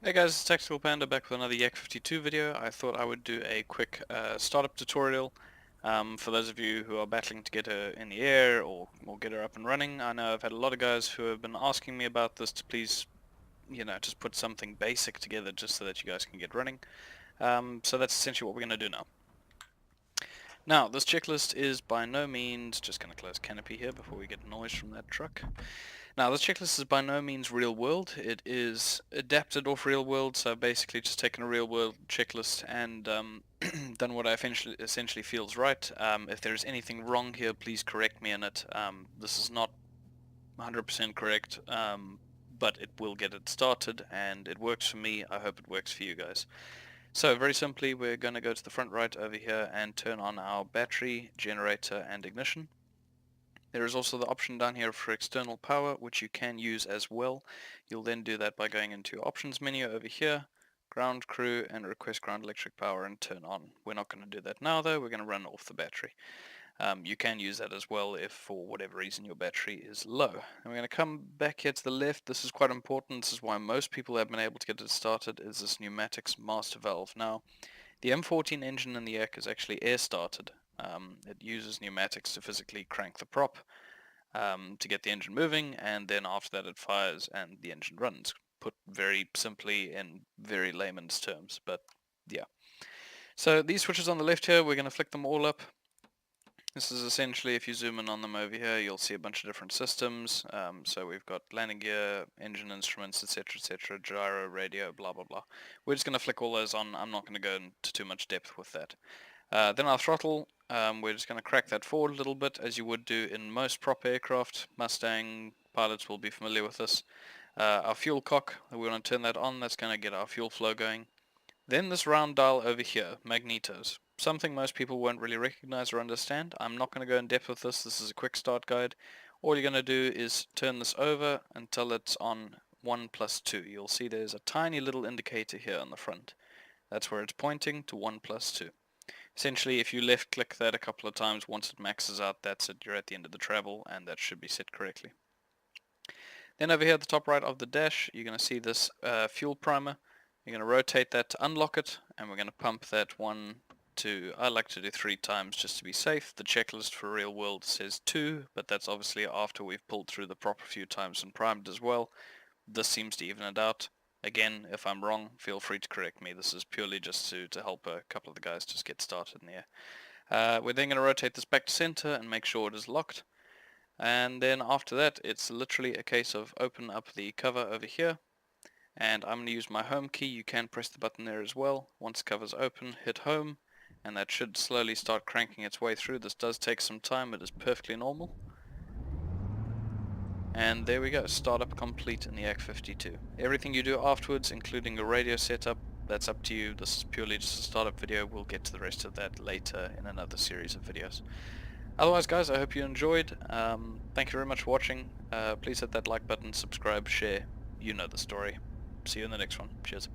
Hey guys, it's Tactical Panda back with another Yak-52 video. I thought I would do a quick startup tutorial for those of you who are battling to get her in the air or get her up and running. I know I've had a lot of guys who have been asking me about this to please, just put something basic together just so that you guys can get running. So that's essentially what we're going to do now. Now, this checklist is by no means, just going to close canopy here before we get noise from that truck. Now, this checklist is by no means real world. It is adapted off real world, so I've basically just taken a real world checklist and done what I essentially feels right. If there's anything wrong here, please correct me in it. This is not 100% correct, but it will get it started, and it works for me. I hope it works for you guys. So very simply, we're going to go to the front right over here and turn on our battery, generator, and ignition. There is also the option down here for external power, which you can use as well. You'll then do that by going into your options menu over here, ground crew, and request ground electric power and turn on. We're not going to do that now though, we're going to run off the battery. You can use that as well if for whatever reason your battery is low. And we're going to come back here to the left. This is quite important. This is why most people have been able to get it started, is this pneumatics master valve. Now, the M14 engine in the Yak is actually air started. It uses pneumatics to physically crank the prop to get the engine moving, and then after that it fires and the engine runs. Put very simply in very layman's terms, but yeah. So these switches on the left here, we're going to flick them all up. This is essentially, if you zoom in on them over here, you'll see a bunch of different systems. So we've got landing gear, engine instruments, etc., gyro, radio, blah blah blah. We're just going to flick all those on. I'm not going to go into too much depth with that. Then our throttle, we're just going to crack that forward a little bit, as you would do in most prop aircraft. Mustang pilots will be familiar with this. Our fuel cock, we want to turn that on. That's going to get our fuel flow going. Then this round dial over here, Magnetos. Something most people won't really recognize or understand. I'm not going to go in depth with this. This is a quick start guide. All you're going to do is turn this over until it's on 1+2. You'll see there's a tiny little indicator here on the front. That's where it's pointing to 1+2. Essentially, if you left click that a couple of times, once it maxes out, that's it. You're at the end of the travel, and that should be set correctly. Then over here at the top right of the dash, you're going to see this fuel primer. You're going to rotate that to unlock it, and we're going to pump that 1 to, I like to do 3 times just to be safe. The checklist for real world says 2, but that's obviously after we've pulled through the prop a few times and primed as well. This seems to even it out. Again, if I'm wrong, feel free to correct me. This is purely just to help a couple of the guys just get started in the air. We're then going to rotate this back to center and make sure it is locked. And then after that, it's literally a case of open up the cover over here. And I'm going to use my home key. You can press the button there as well. Once the cover's open, hit home, and that should slowly start cranking its way through. This does take some time. It is perfectly normal. And there we go, startup complete in the Yak-52. Everything you do afterwards, including your radio setup, that's up to you. This is purely just a startup video. We'll get to the rest of that later in another series of videos. Otherwise guys, I hope you enjoyed. Thank you very much for watching. Please hit that like button, subscribe, share. You know the story. See you in the next one. Cheers.